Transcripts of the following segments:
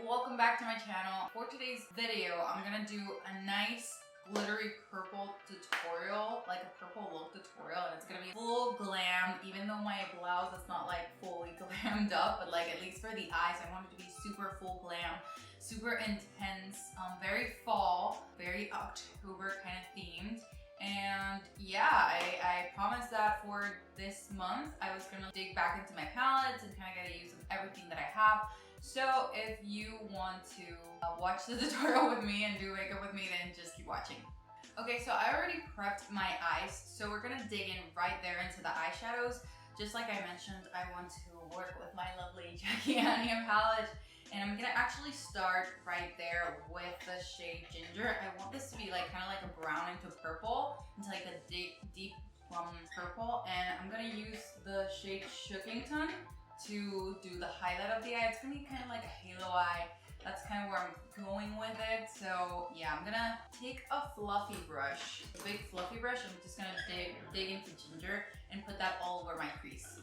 welcome back to my channel. For today's video, I'm gonna do a nice glittery purple tutorial, like a purple look tutorial, and it's gonna be full glam, even though my blouse is not like fully glammed up, but like at least for the eyes, I want it to be super full glam, super intense, very fall, very October kind of themed. And yeah, I promised that for this month, I was gonna dig back into my palettes and kind of get a use of everything that I have. So if you want to watch the tutorial with me and do makeup with me, then just keep watching. Okay, so I already prepped my eyes, so we're gonna dig in right there into the eyeshadows. Just like I mentioned, I want to work with my lovely Jackie Aina palette, and I'm gonna actually start right there with the shade Ginger. I want this to be like kind of like a brown into purple, into like a deep plum purple, and I'm gonna use the shade Shookington to do the highlight of the eye. It's gonna be kind of like a halo eye. That's kind of where I'm going with it. So yeah, I'm gonna take a fluffy brush, a big fluffy brush. I'm just gonna dig into Ginger and put that all over my crease.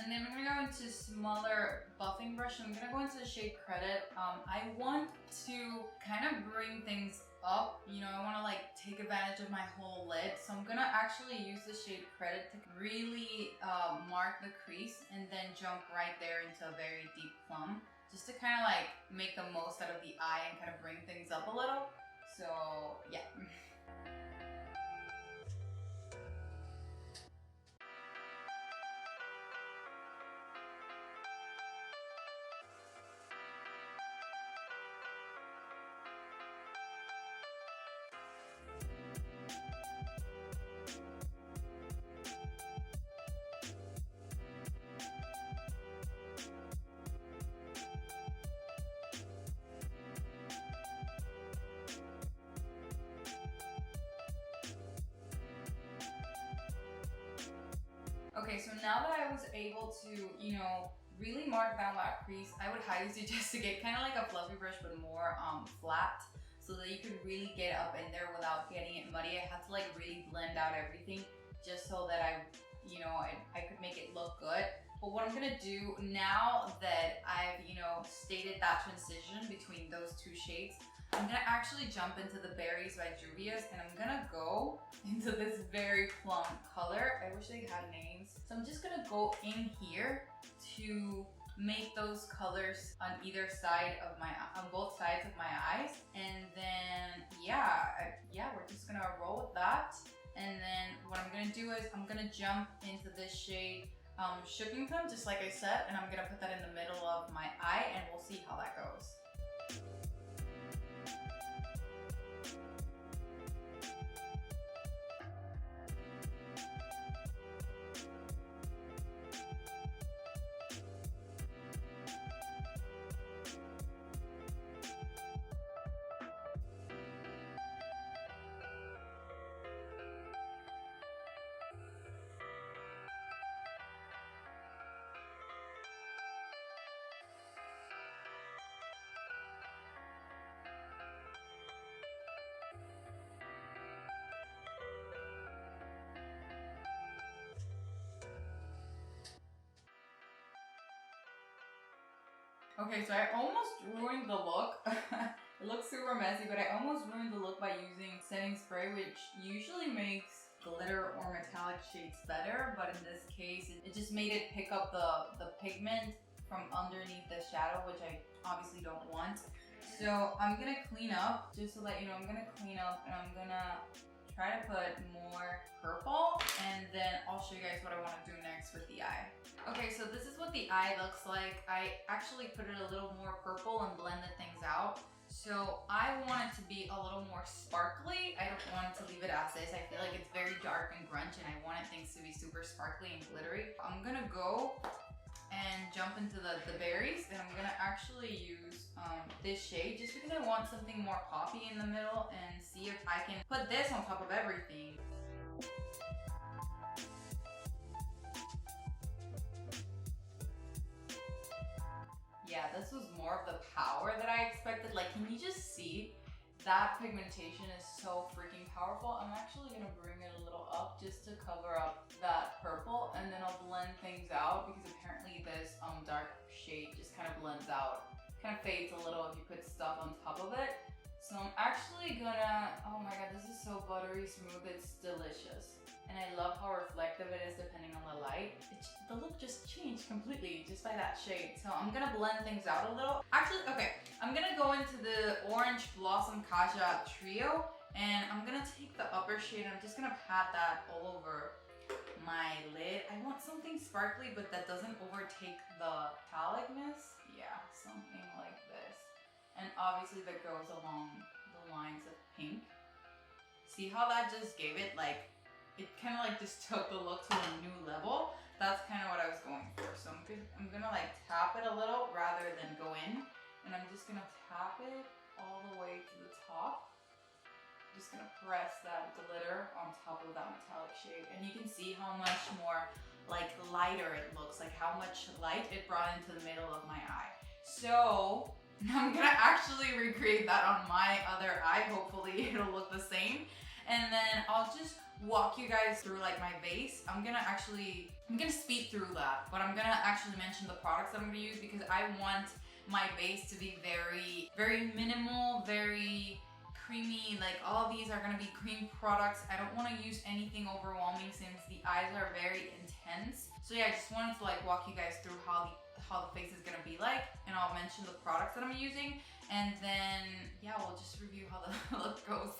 And then I'm gonna go into smaller buffing brush. I'm gonna go into the shade Credit. I want to kind of bring things up. You know, I want to like take advantage of my whole lid. So I'm gonna actually use the shade Credit to really mark the crease and then jump right there into a very deep plum. Just to kind of like make the most out of the eye and kind of bring things up a little. So yeah. Okay, so now that I was able to, you know, really mark down that crease, I would highly suggest to get kind of like a fluffy brush but more flat, so that you could really get up in there without getting it muddy. I had to like really blend out everything just so that I could make it look good. But what I'm gonna do now that I've, you know, stated that transition between those two shades, I'm gonna actually jump into the Berries by Juvias, and I'm gonna go into this very plum color. I wish they had names. So I'm just gonna go in here to make those colors on either side of on both sides of my eyes. And then, we're just gonna roll with that. And then what I'm gonna do is I'm gonna jump into this shade Shookington, just like I said, and I'm gonna put that in the middle of my eye, and we'll see how that goes. Okay, so I almost ruined the look. It looks super messy, but I almost ruined the look by using setting spray, which usually makes glitter or metallic shades better, but in this case, it just made it pick up the pigment from underneath the shadow, which I obviously don't want. So I'm gonna clean up, just to let you know, I'm gonna clean up and I'm gonna try to put more purple, and then I'll show you guys what I want to do next with the eye. Okay, so this is what the eye looks like. I actually put it a little more purple and blended things out. So I want it to be a little more sparkly. I don't want to leave it as is. I feel like it's very dark and grunge, and I wanted things to be super sparkly and glittery. I'm gonna go and jump into the berries, and I'm gonna actually use this shade just because I want something more poppy in the middle, and see if I can put this on top of everything. more of the power that I expected. Like, can you just see? That pigmentation is so freaking powerful. I'm actually gonna bring it a little up just to cover up that purple, and then I'll blend things out because apparently this dark shade just kind of blends out. Kind of fades a little if you put stuff on top of it. So I'm actually gonna, oh my god, this is so buttery smooth, it's delicious. And I love how reflective it is depending on the light. The look just changed completely just by that shade. So I'm gonna blend things out a little. Actually, okay, I'm gonna go into the Orange Blossom Kaja Trio, and I'm gonna take the upper shade and I'm just gonna pat that all over my lid. I want something sparkly, but that doesn't overtake the metallicness. Yeah, something like this. And obviously that goes along the lines of pink. See how that just gave it like, it kind of like just took the look to a new level. That's kind of what I was going for. So I'm gonna like tap it a little rather than go in. And I'm just gonna tap it all the way to the top. Just gonna press that glitter on top of that metallic shade. And you can see how much more like lighter it looks, like how much light it brought into the middle of my eye. So I'm gonna actually recreate that on my other eye. Hopefully it'll look the same. And then I'll just walk you guys through like my base. I'm gonna speed through that, but I'm gonna actually mention the products that I'm gonna use because I want my base to be very, very minimal, very creamy. Like all these are gonna be cream products. I don't wanna use anything overwhelming since the eyes are very intense. So yeah, I just wanted to like walk you guys through how the face is gonna be like, and I'll mention the products that I'm using, and then yeah, we'll just review how the look goes.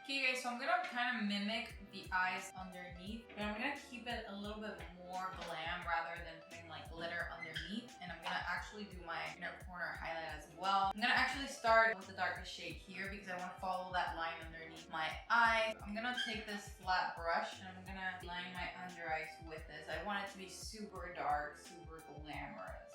Okay guys, so I'm gonna kind of mimic the eyes underneath, but I'm gonna keep it a little bit more glam rather than putting like glitter underneath. And I'm gonna actually do my inner corner highlight as well. I'm gonna actually start with the darkest shade here because I want to follow that line underneath my eye. I'm gonna take this flat brush and I'm gonna line my under eyes with this. I want it to be super dark, super glamorous.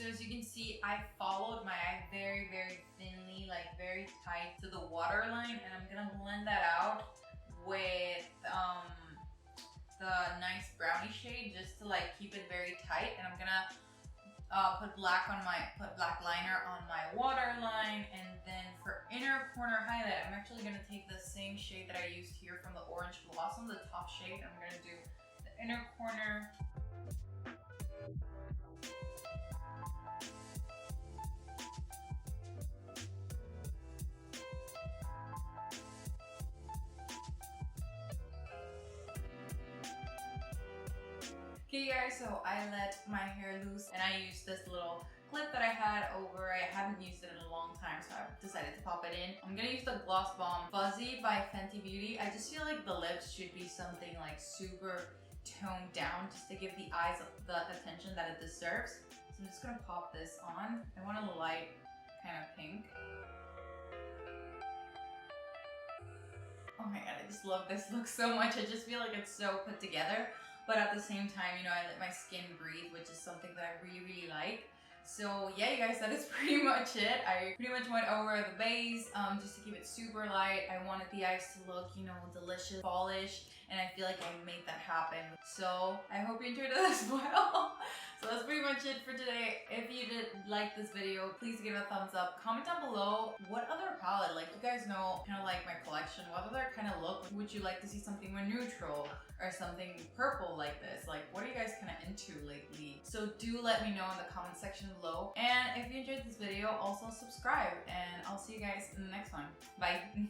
So as you can see, I followed my eye very, very thinly, like very tight to the waterline, and I'm gonna blend that out with the nice brownie shade just to like keep it very tight. And I'm gonna put black liner on my waterline, and then for inner corner highlight, I'm actually gonna take the same shade that I used here from the Orange Blossom, the top shade. I'm gonna do the inner corner. Okay guys, so I let my hair loose and I used this little clip that I had over. I haven't used it in a long time, so I decided to pop it in. I'm gonna use the Gloss Bomb Fuzzy by Fenty Beauty. I just feel like the lips should be something like super toned down just to give the eyes the attention that it deserves. So I'm just gonna pop this on. I want a light kind of pink. Oh my god, I just love this look so much. I just feel like it's so put together. But at the same time, you know, I let my skin breathe, which is something that I really, really like. So yeah, you guys, that is pretty much it. I pretty much went over the base just to keep it super light. I wanted the eyes to look, you know, delicious, fallish, and I feel like I made that happen. So I hope you enjoyed it as well. So that's pretty much it for today. If you did like this video, please give it a thumbs up. Comment down below what other palette, like you guys know kind of like my collection, what other kind of look would you like to see, something more neutral or something purple like this? Like what are you guys kind of into lately? So do let me know in the comment section below. And if you enjoyed this video, also subscribe, and I'll see you guys in the next one. Bye.